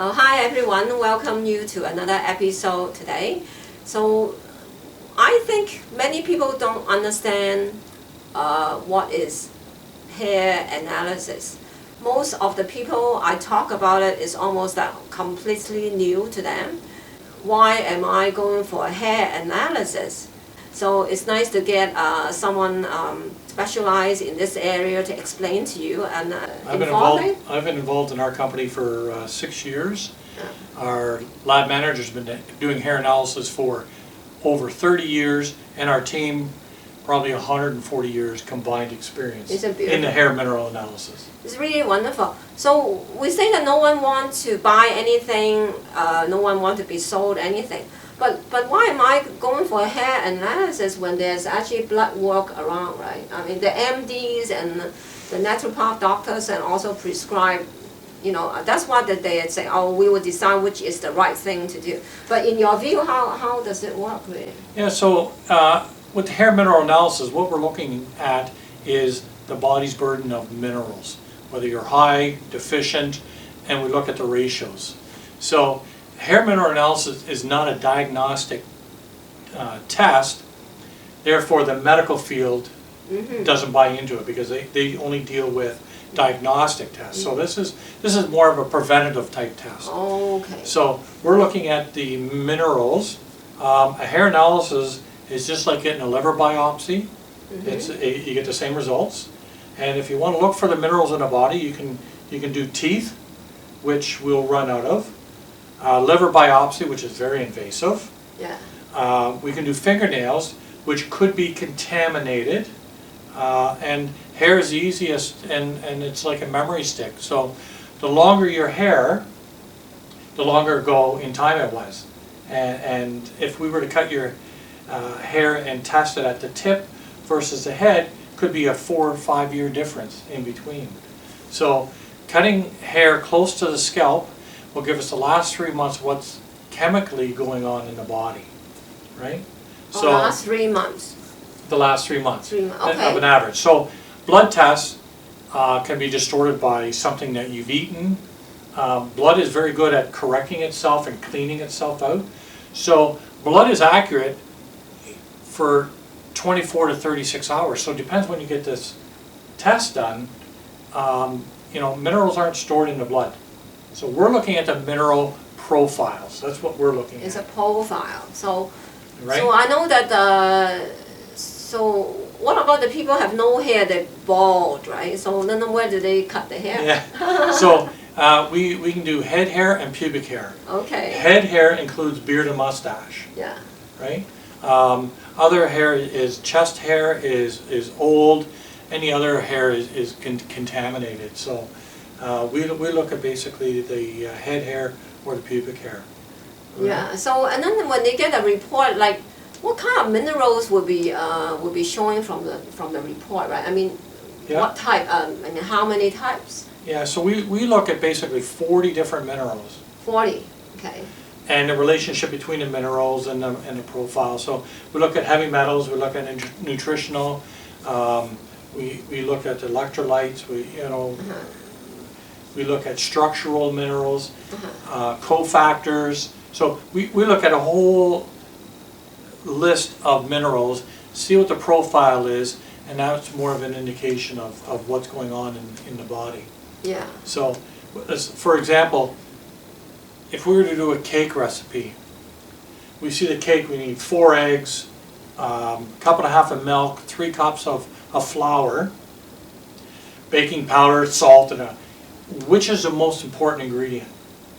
Hi everyone, welcome you to another episode today. So I think many people don't understand what is hair analysis. Most of the people I talk about it is almost like completely new to them. Why am I going for a hair analysis? So it's nice to get someone specialized in this area to explain to you and I've been involved in our company for 6 years. Yeah. Our lab manager's been doing hair analysis for over 30 years, and our team probably 140 years combined experience in the hair mineral analysis. It's really wonderful. So we say that no one wants to buy anything, no one wants to be sold anything. But why am I going for a hair analysis when there's actually blood work around, right? I mean, the MDs and the naturopath doctors and also prescribe, that's what they say, oh, we will decide which is the right thing to do. But in your view, how does it work really? Yeah, so with the hair mineral analysis, what we're looking at is the body's burden of minerals, whether you're high, deficient, and we look at the ratios. So hair mineral analysis is not a diagnostic test, therefore the medical field doesn't buy into it because they only deal with diagnostic tests. So this is more of a preventative type test. Okay. So we're looking at the minerals. A hair analysis is just like getting a liver biopsy. You get the same results. And if you want to look for the minerals in the body, you can do teeth, which we'll run out of. Liver biopsy, which is very invasive. Yeah. We can do fingernails, which could be contaminated. And hair is the easiest, and it's like a memory stick. So the longer your hair, the longer ago in time it was. And if we were to cut your hair and test it at the tip versus the head, could be a 4 or 5 year difference in between. So cutting hair close to the scalp will give us the last 3 months what's chemically going on in the body, right? So last 3 months. The last 3 months Okay. of an average. So blood tests can be distorted by something that you've eaten. Blood is very good at correcting itself and cleaning itself out. So blood is accurate for 24 to 36 hours. So it depends when you get this test done. Minerals aren't stored in the blood. So we're looking at the mineral profiles. That's what we're looking at. It's a profile. So, right? So I know that. So what about the people who have no hair? They're bald, right? So then where do they cut the hair? Yeah. So we can do head hair and pubic hair. Okay. Head hair includes beard and mustache. Yeah. Right. Other hair is chest hair is old. Any other hair is contaminated. So. We look at basically the head hair or the pubic hair. Right? Yeah. So and then when they get a report, like what kind of minerals will be showing from the report, right? I mean, yeah. What type? How many types? Yeah. So we look at basically 40 different minerals. 40. Okay. And the relationship between the minerals and the profile. So we look at heavy metals. We look at nutritional. We look at electrolytes. We look at structural minerals, cofactors. So we look at a whole list of minerals, see what the profile is, and that's more of an indication of what's going on in the body. Yeah. So, for example, if we were to do a cake recipe, we see the cake, we need 4 eggs, a cup and a half of milk, 3 cups of flour, baking powder, salt, and which is the most important ingredient?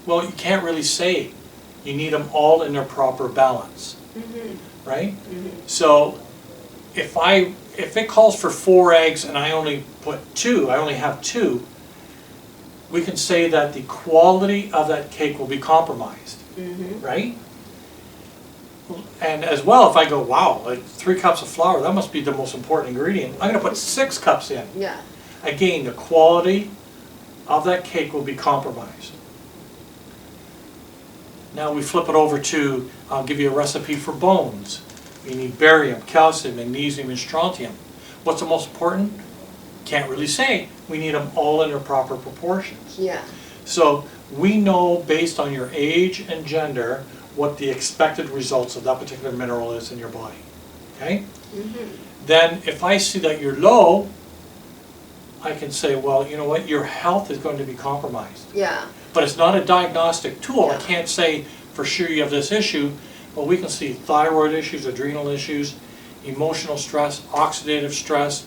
Well, you can't really say. You need them all in their proper balance, right? So if it calls for 4 eggs and I only have 2, we can say that the quality of that cake will be compromised, right? And as well, if I go, wow, like 3 cups of flour, that must be the most important ingredient. I'm going to put 6 cups in. Yeah. Again, the quality of that cake will be compromised. Now we flip it over to, I'll give you a recipe for bones. We need barium, calcium, magnesium, and strontium. What's the most important? Can't really say. We need them all in their proper proportions. Yeah. So we know based on your age and gender what the expected results of that particular mineral is in your body. Okay? Then if I see that you're low, I can say, well, you know what, your health is going to be compromised. Yeah. But it's not a diagnostic tool. I Yeah. can't say for sure you have this issue, but we can see thyroid issues, adrenal issues, emotional stress, oxidative stress.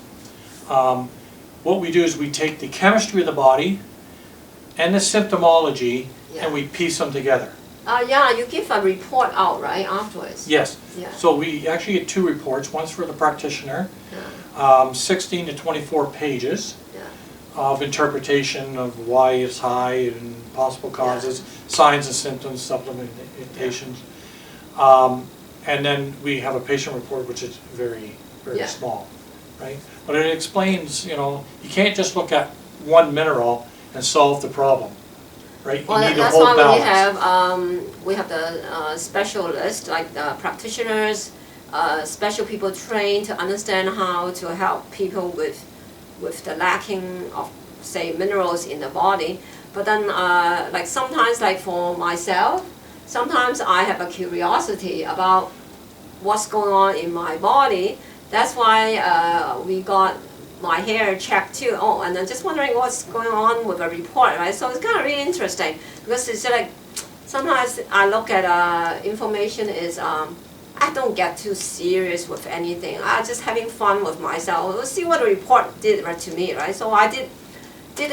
What we do is we take the chemistry of the body and the symptomology and we piece them together. Yeah, you give a report out, right, afterwards? Yes. Yeah. So we actually get 2 reports. One's for the practitioner, 16 to 24 pages of interpretation of why it's high and possible causes, signs and symptoms, supplementations. And then we have a patient report, which is very, very small, right? But it explains, you know, you can't just look at one mineral and solve the problem. Right? Well, you need that's a whole why balance. we have the specialists, like the practitioners, special people trained to understand how to help people with the lacking of, say, minerals in the body. But then, like sometimes, like for myself, sometimes I have a curiosity about what's going on in my body. That's why we got my hair checked too. Oh, and I'm just wondering what's going on with the report, right? So it's kind of really interesting because it's like sometimes I look at information is I don't get too serious with anything. I'm just having fun with myself. Let's see what the report did right to me, right? So I did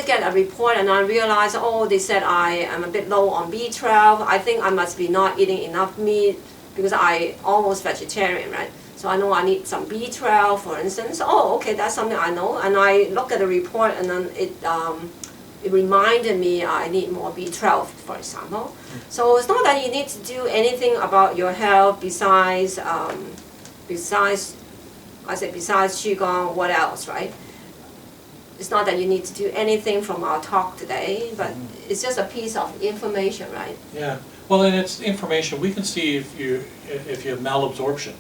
get a report and I realized, oh, they said I am a bit low on B12. I think I must be not eating enough meat because I almost vegetarian, right? So I know I need some B12, for instance. Oh, okay, that's something I know. And I look at the report, and then it reminded me I need more B12, for example. So it's not that you need to do anything about your health besides Qigong, what else, right? It's not that you need to do anything from our talk today, but it's just a piece of information, right? Yeah. Well, and it's information. We can see if you have malabsorption.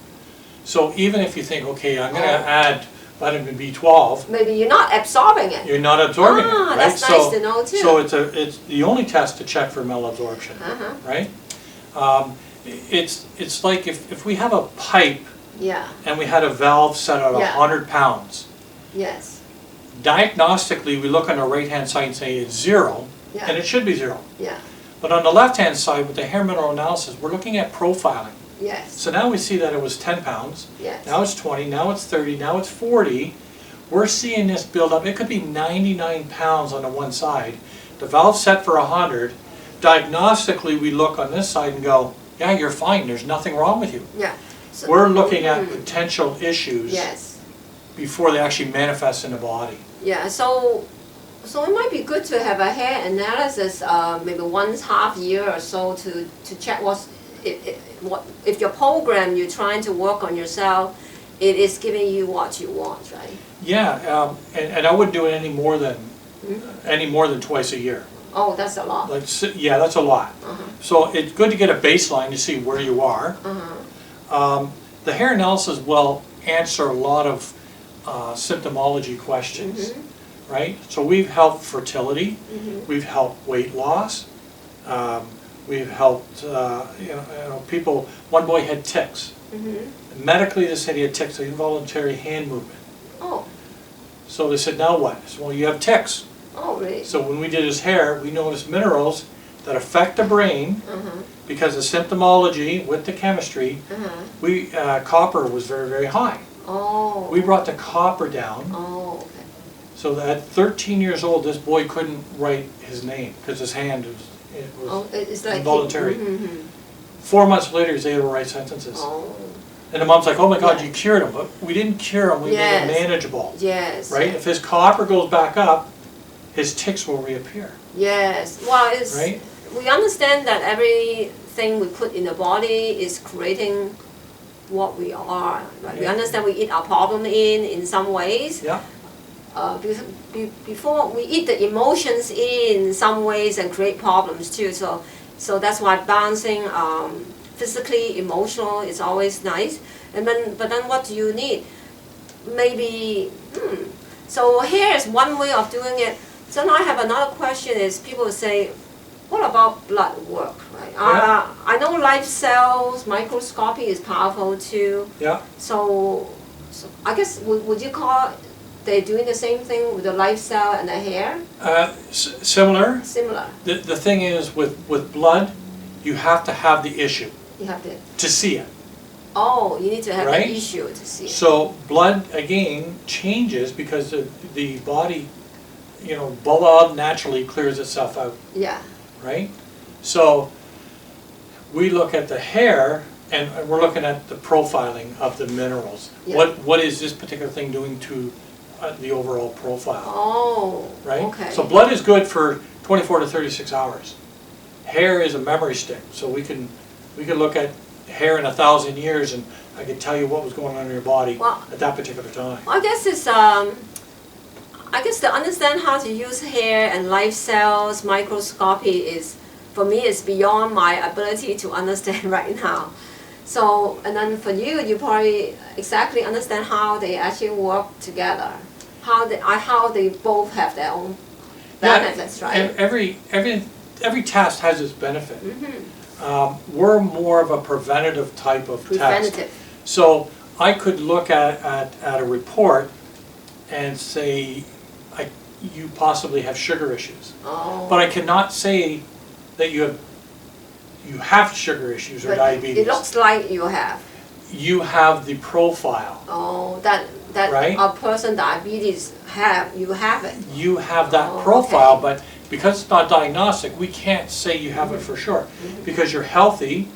So even if you think, okay, I'm going to add vitamin B12, maybe you're not absorbing it. You're not absorbing it, right? That's nice to know too. So it's the only test to check for malabsorption, right? It's like if we have a pipe and we had a valve set at 100 pounds. Yes. Diagnostically, we look on the right-hand side and say it's 0, and it should be 0. Yeah. But on the left-hand side, with the hair mineral analysis, we're looking at profiling. Yes. So now we see that it was 10 pounds, yes. Now it's 20, now it's 30, now it's 40. We're seeing this build up. It could be 99 pounds on the one side. The valve's set for 100. Diagnostically, we look on this side and go, yeah, you're fine. There's nothing wrong with you. Yeah. So, we're looking at potential issues before they actually manifest in the body. Yeah, so it might be good to have a hair analysis maybe once half year or so to check if your program you're trying to work on yourself, it is giving you what you want, right? Yeah, and I wouldn't do it any more than twice a year. Oh, that's a lot. Like, yeah, that's a lot. So it's good to get a baseline to see where you are. The hair analysis will answer a lot of symptomology questions, right? So we've helped fertility, we've helped weight loss, we've helped people. One boy had tics. Medically, they said he had tics, involuntary hand movement. Oh. So they said, now what? I said, well, you have tics. Oh, really? So when we did his hair, we noticed minerals that affect the brain because the symptomology with the chemistry, copper was very, very high. Oh. We brought the copper down. Oh, okay. So that at 13 years old, this boy couldn't write his name because his hand was it's like involuntary. 4 months later, he was able to write sentences. Oh. And the mom's like, oh my God, you cured him. But we didn't cure him, we made him manageable. Yes. Right? If his copper goes back up, his tics will reappear. Yes. Well, right? We understand that everything we put in the body is creating what we are. Right? We understand we eat our problem in some ways. Yeah. Before we eat the emotions in some ways and create problems too. So that's why balancing physically, emotional is always nice. But then what do you need? Maybe so hair is one way of doing it. So now I have another question is people say, what about blood work, right? Yeah. I know live cells microscopy is powerful too. Yeah. So I guess would you call they're doing the same thing with the live cell and the hair? Similar. Similar. The thing is with blood, you have to have the issue You have to see it. Oh, you need to have Right? an issue to see it. So blood again changes because the body, blood naturally clears itself out, Yeah. right? So we look at the hair and we're looking at the profiling of the minerals. Yeah. What is this particular thing doing to the overall profile? Oh, Right? okay. So blood is good for 24 to 36 hours. Hair is a memory stick, so we can look at hair in 1,000 years and I can tell you what was going on in your body at that particular time. I guess it's I guess to understand how to use hair and live cells microscopy is, for me, is beyond my ability to understand right now. So, and then for you, you probably exactly understand how they actually work together, how they both have their own benefits, right? And every test has its benefit. Mm-hmm. We're more of a preventative type of test. So I could look at a report and say, you possibly have sugar issues. Oh. But I cannot say that you have sugar issues or But diabetes. it looks like you have. You have the profile. Oh, that right? A person diabetes you have it. You have that Oh, profile, okay. but because it's not diagnostic, we can't say you have it for sure. Because you're healthy,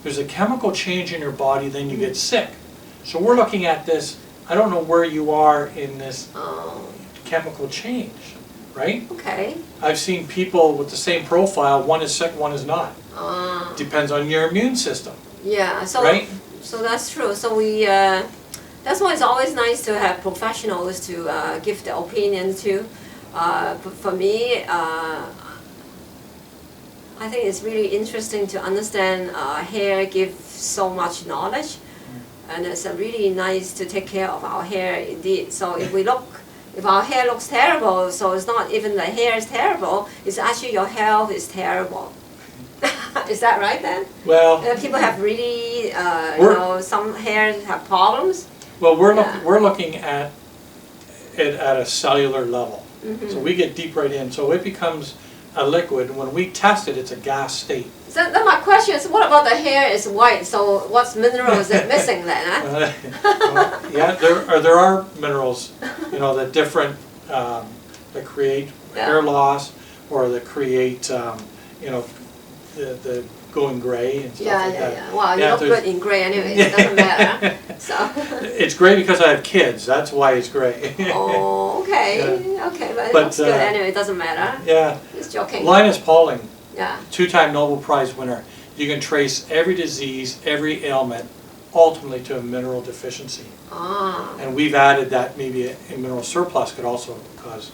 there's a chemical change in your body, then you get sick. So we're looking at this, I don't know where you are in this chemical change, right? Okay. I've seen people with the same profile, one is sick, one is not. Depends on your immune system. Yeah, so right? So that's true. So that's why it's always nice to have professionals to give their opinion to. But for me, I think it's really interesting to understand hair gives so much knowledge, and it's really nice to take care of our hair indeed. So if our hair looks terrible, so it's not even the hair is terrible, it's actually your health is terrible. Is that right then? Well, people have really, some hairs have problems. Well, we're looking at it at a cellular level. So we get deep right in. So it becomes a liquid. When we test it, it's a gas state. So then my question is, what about the hair is white? So what's minerals is missing then? Huh? Yeah, there are minerals, that different that create hair loss or that create the going gray and stuff like that. Yeah. Well, you look good in gray anyway. It doesn't matter. So. It's gray because I have kids. That's why it's gray. Oh, okay. Yeah. Okay, but it looks good anyway. It doesn't matter. Yeah. Just joking. Linus Pauling. Yeah. 2-time Nobel Prize winner. You can trace every disease, every ailment, ultimately to a mineral deficiency. And we've added that maybe a mineral surplus could also cause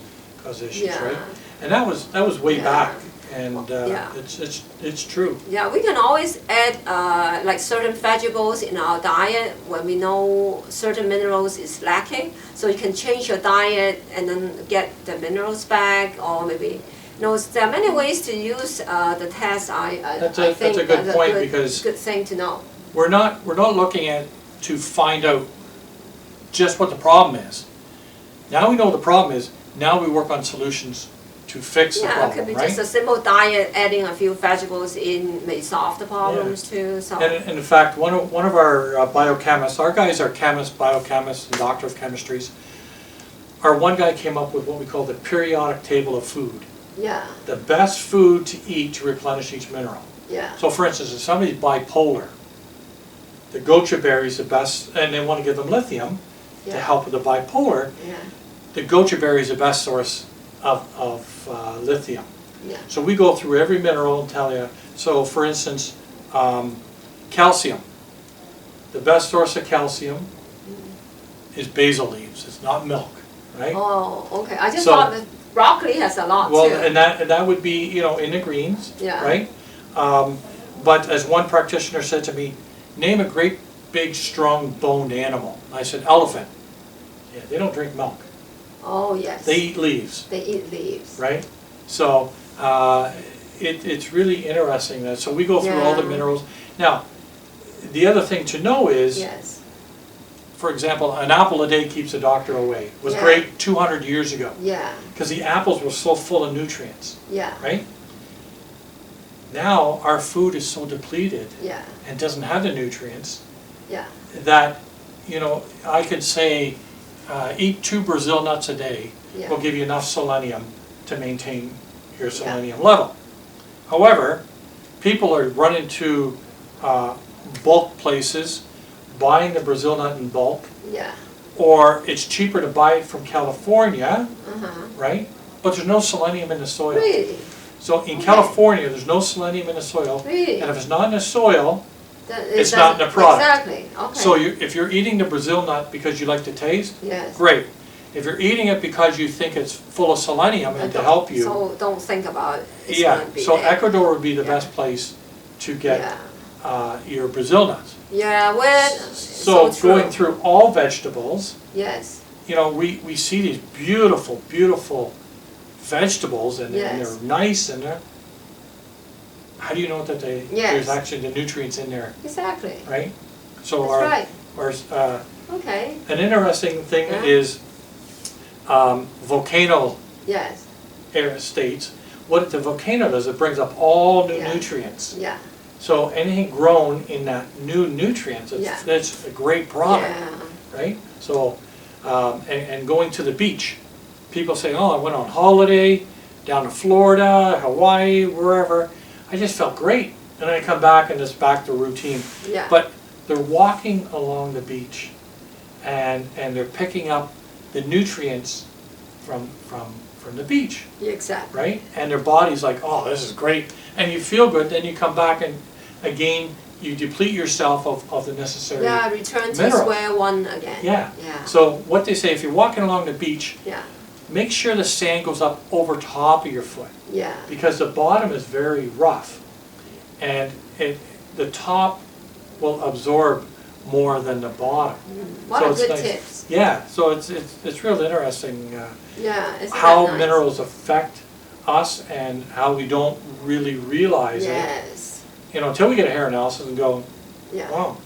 issues, right? And that was way back, and it's true. Yeah, we can always add like certain vegetables in our diet when we know certain minerals is lacking. So you can change your diet and then get the minerals back, or maybe. There are many ways to use the test. That's a good point, because good thing to know. We're not looking at to find out just what the problem is. Now we know what the problem is. Now we work on solutions to fix the problem. Yeah, it could be right? just a simple diet, adding a few vegetables in may solve the problems too. So. And in fact, one of our biochemists, our guys are chemists, biochemists, and doctor of chemistries. Our one guy came up with what we call the periodic table of food. Yeah. The best food to eat to replenish each mineral. Yeah. So for instance, if somebody's bipolar, the gocha berry is the best, and they want to give them lithium to help with the bipolar. Yeah. The gocha berry is the best source of lithium. Yeah. So we go through every mineral and tell you. So for instance, calcium. The best source of calcium is basil leaves. It's not milk, right? Oh, okay. I just thought that broccoli has a lot well, too. and that would be in the greens, right? But as one practitioner said to me, name a great big strong boned animal. I said elephant. Yeah, they don't drink milk. Oh, yes. They eat leaves. They eat leaves. Right? So it's really interesting. So we go through all the minerals. Now, the other thing to know is, yes. for example, an apple a day keeps a doctor away. It was great 200 years ago. Yeah. Because the apples were so full of nutrients. Yeah. Right? Now our food is so depleted and doesn't have the nutrients that, you know, I could say eat 2 Brazil nuts a day will give you enough selenium to maintain your selenium level. However, people are running to bulk places, buying the Brazil nut in bulk, or it's cheaper to buy it from California, right? But there's no selenium in the soil. Really? So in California, there's no selenium in the soil, Really? and if it's not in the soil, It it's not in the product. Exactly. Okay. So if you're eating the Brazil nut because you like the taste, yes. great. If you're eating it because you think it's full of selenium and to help you, so don't think about it. It's yeah. gonna be So there. Ecuador would be the best place to get your Brazil nuts. Yeah, well, So true. going through all vegetables, yes. you know, we see these beautiful, beautiful vegetables, and they're nice, and they're, how do you know that there's actually the nutrients in there? Exactly. Right? So That's our okay. an interesting thing is volcano states. What the volcano does, it brings up all new nutrients. Yeah. So anything grown in that new nutrients, that's a great product, right? So and going to the beach, people say, oh, I went on holiday down to Florida, Hawaii, wherever. I just felt great. And then I come back and it's back to routine. Yeah. But they're walking along the beach and they're picking up the nutrients from the beach. Exactly. Right? And their body's like, oh, this is great. And you feel good, then you come back and again you deplete yourself of the necessary return to minerals. square one again. Yeah. Yeah. So what they say, if you're walking along the beach, make sure the sand goes up over top of your foot. Yeah. Because the bottom is very rough. And the top will absorb more than the bottom. What so are it's good nice. tips. Yeah, so it's really interesting how how minerals affect us and how we don't really realize it. You know, until we get a hair analysis and go, wow.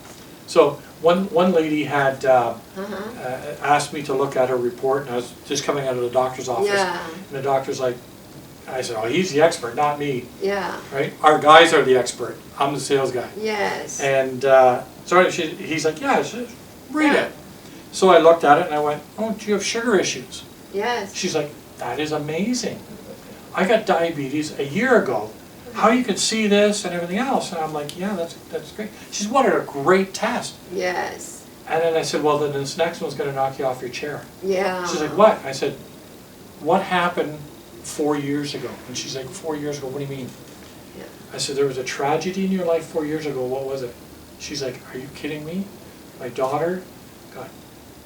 So one lady had asked me to look at her report, and I was just coming out of the doctor's office, and the doctor's like, I said, oh, he's the expert, not me. Yeah. Right? Our guys are the expert. I'm the sales guy. Yes. And he's like, yeah, read it. So I looked at it and I went, oh, do you have sugar issues? Yes. She's like, that is amazing. I got diabetes a year ago. How you could see this and everything else? And I'm like, yeah, that's great. She said, what a great test. Yes. And then I said, well, then this next one's going to knock you off your chair. Yeah. She's like, what? I said, what happened 4 years ago? And she's like, 4 years ago, what do you mean? Yeah. I said, there was a tragedy in your life 4 years ago. What was it? She's like, are you kidding me? My daughter got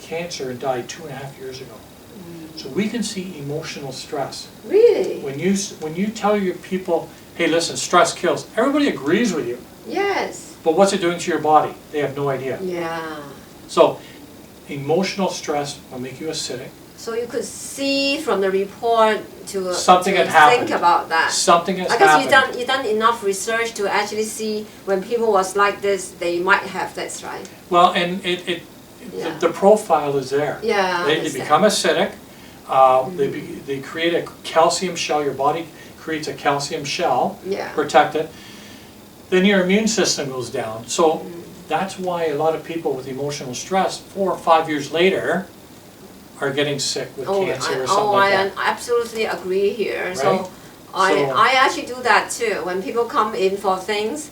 cancer and died 2.5 years ago. So we can see emotional stress. Really? When you tell your people, hey, listen, stress kills, everybody agrees with you. Yes. But what's it doing to your body? They have no idea. Yeah. So emotional stress will make you acidic. So you could see from the report to Something had happened. Think about that. Something has happened. happened. You done enough research to actually see when people was like this, they might have this, right? Well, and the profile is there. Yeah. They become acidic. They create a calcium shell. Your body creates a calcium shell, protect it. Then your immune system goes down. So that's why a lot of people with emotional stress, 4 or 5 years later, are getting sick with cancer or something like that. I absolutely agree here. Right? So I actually do that too. When people come in for things,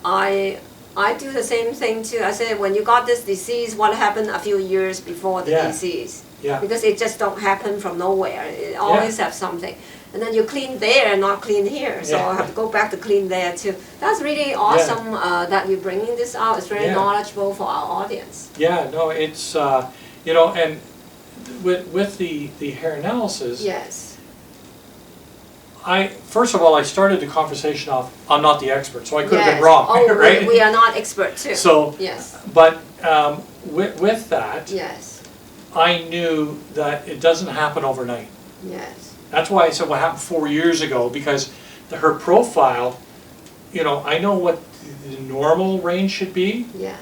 I do the same thing too. I say, when you got this disease, what happened a few years before the disease? Yeah. Because it just don't happen from nowhere. It always have something. And then you clean there, not clean here. So I have to go back to clean there too. That's really awesome that you're bringing this out. It's very knowledgeable for our audience. Yeah, no, it's, you know, and with the hair analysis, first of all, I started the conversation off, I'm not the expert, so I could have been wrong, right? We are not expert too. So, yes. But with that, I knew that it doesn't happen overnight. Yes. That's why I said what happened 4 years ago, because her profile, you know, I know what the normal range should be. Yeah.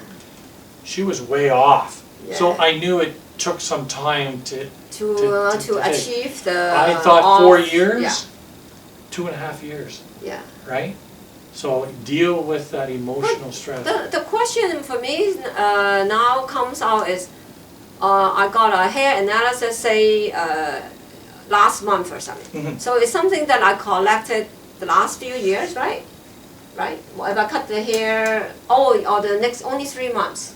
She was way off. Yeah. So I knew it took some time to achieve the. I thought 4 years, Yeah. 2.5 years. Yeah. Right? So deal with that emotional stress. The question for me now comes out is, I got a hair analysis, say, last month or something. Mm-hmm. So it's something that I collected the last few years, right? Right? If I cut the hair, or the next only 3 months.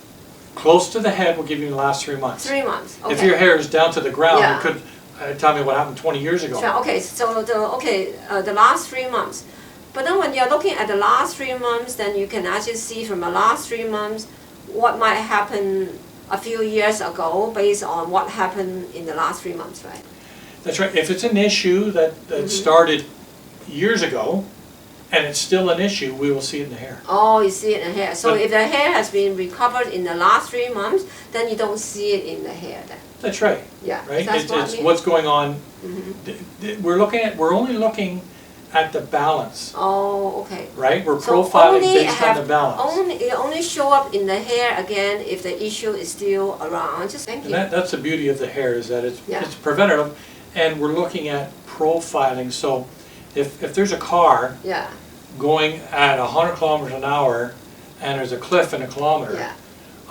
Close to the head will give you the last 3 months. 3 months. Okay. If your hair is down to the ground, Yeah. it could tell me what happened 20 years ago. So, okay, so the last 3 months. But then when you're looking at the last 3 months, then you can actually see from the last 3 months what might happen a few years ago based on what happened in the last 3 months, right? That's right. If it's an issue that started years ago, and it's still an issue, we will see it in the hair. Oh, you see it in the hair. So But if the hair has been recovered in the last 3 months, then you don't see it in the hair then. That's right. Yeah. Right? That's what I It's mean? what's going on. We're only looking at the balance. Oh, okay. Right? We're So profiling based on the balance. It only show up in the hair again if the issue is still around. Just thank you. And that's the beauty of the hair, is that it's preventative, and we're looking at profiling. So if there's a car Yeah. going at 100 kilometers an hour and there's a cliff in a kilometer, Yeah.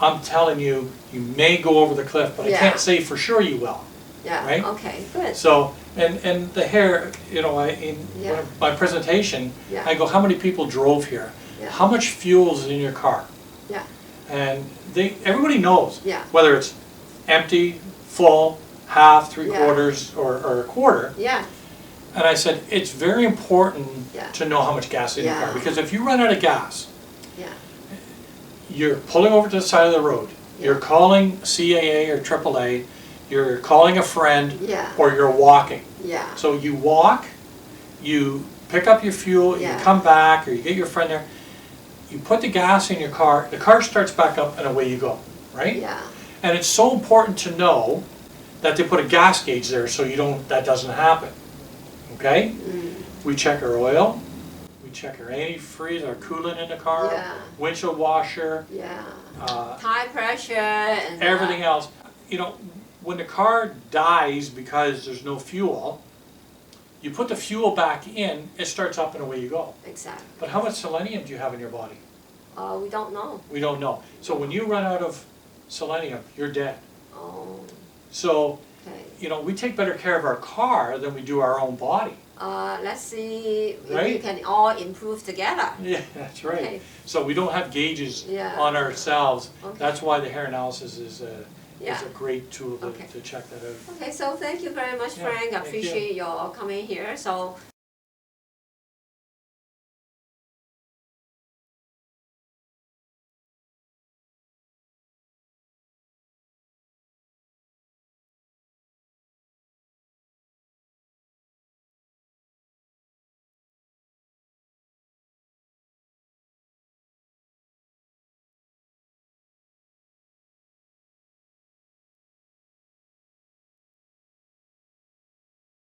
I'm telling you, you may go over the cliff, but I Yeah. can't say for sure you will. Yeah. Right? Okay. Good. So, and the hair, you know, in Yeah. one of my presentation, Yeah. I go, how many people drove here? Yeah. How much fuel is in your car? Yeah. And everybody knows, Yeah. whether it's empty, full, half, three Yeah. quarters, or a quarter. Yeah. And I said, it's very important Yeah. to know how much gas is in your Yeah. car, because if you run out of gas, Yeah. you're pulling over to the side of the road, you're calling CAA or AAA, you're calling a friend, Yeah. or you're walking. Yeah. So you walk, you pick up your fuel, Yeah. you come back, or you get your friend there, you put the gas in your car, the car starts back up, and away you go, right? Yeah. And it's so important to know that they put a gas gauge there so that doesn't happen, okay? We check our oil, we check our antifreeze, our coolant in the car, Yeah. windshield washer, Yeah. uh, Tire pressure and everything else. You know, when the car dies because there's no fuel, you put the fuel back in, it starts up and away you go. Exactly. But how much selenium do you have in your body? We don't know. We don't know. So when you run out of selenium, you're dead. Oh. So, Okay. you know, we take better care of our car than we do our own body. Let's see if we Right? can all improve together. Yeah, that's right. Okay. So we don't have gauges Yeah. on ourselves. Okay. That's why the hair analysis is Yeah. a great tool Okay. to check that out. Okay, so thank you very much, Yeah, Frank. I thank you. appreciate your coming here. So